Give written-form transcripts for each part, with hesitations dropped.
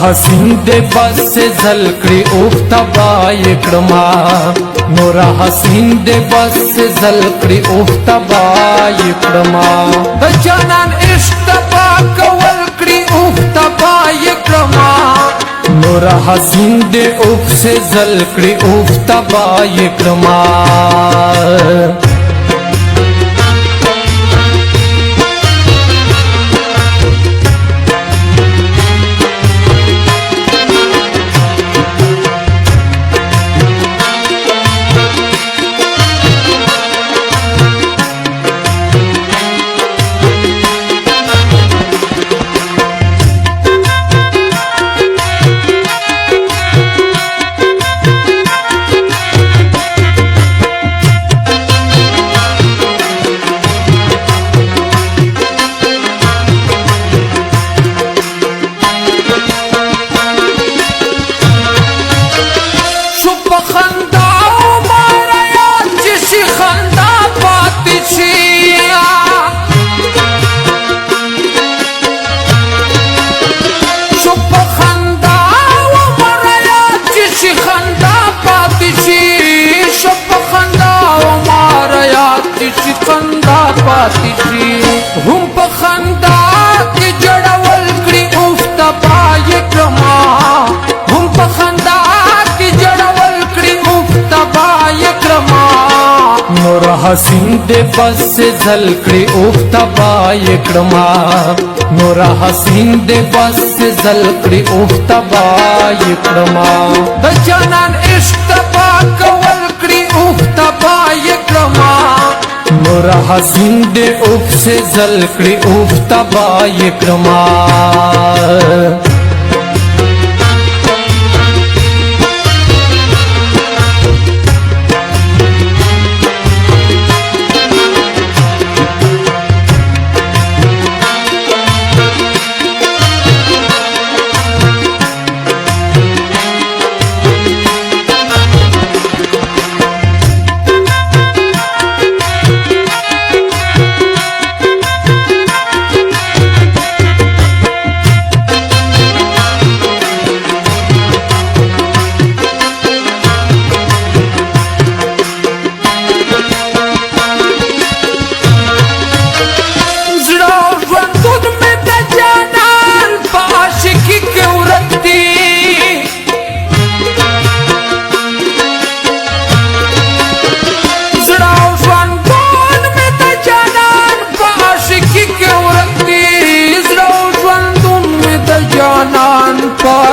حسین دے بس سے زلکڑی اوفتا بائی کرما نورا حسین دے بس سے زلکڑی اوفتا بائی کرما جانان عشق پاک ولکڑی اوفتا بائی کرما نورا حسین دے اوف سے زلکڑی اوفتا بائی کرما هم په خندا کې جړول کړي اوفتا باي کرما هم په خندا کې جړول کړي اوفتا باي کرما نور حسین دې بس سے ځل کړي اوفتا باي کرما نور حسین دې بس سے ځل کړي اوفتا باي کرما د جانان عشق پاک ول کړي اوفتا باي کرما نورا حسین دے اوف سے زلکڑی اوفتا بائی کرما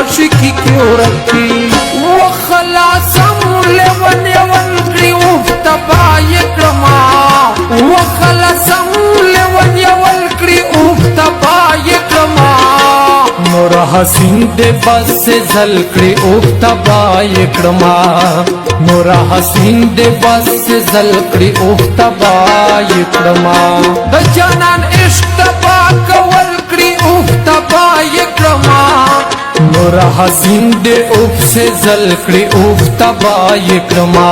عاشقی کیوں رکھی وہ خلاصم لیون یون کری اوفتا بائی کرما وہ خلاصم لیون یون کری اوفتا بائی کرما نورا حسین دے بس سے زلکڑی اوفتا بائی کرما نورا حسین دے بس سے زلکڑی اوفتا بائی کرما د جانان عشق پاک ولکڑی اوفتا بائی کرما نورا حسین دے اوف سے زلکڑی اوفتا بائی کرما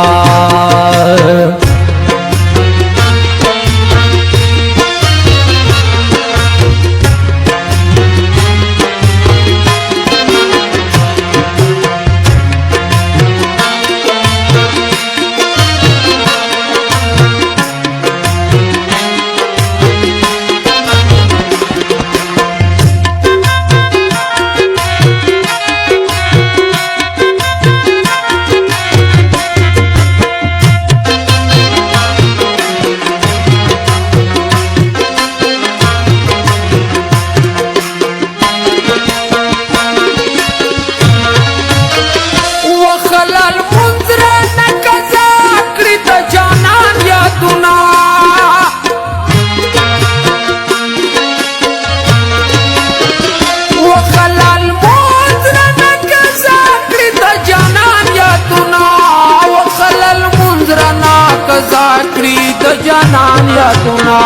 جانان یادونا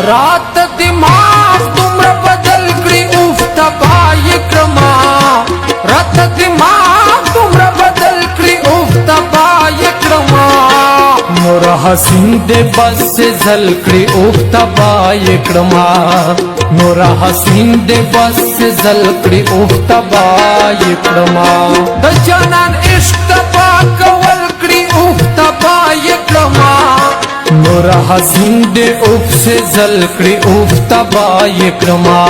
رات دماغ تمرا بدل کری اوفتا بائی کرما رات دماغ تمرا بدل کری اوفتا بائی کرما نورا حسین دے بس سے زلکڑی اوفتا بائی کرما نور حسین دے بس زلکڑی افتبای کرما د جانان اشتبا کولکڑی افتبای کرما نور حسین دے اف سے زلکڑی افتبای کرما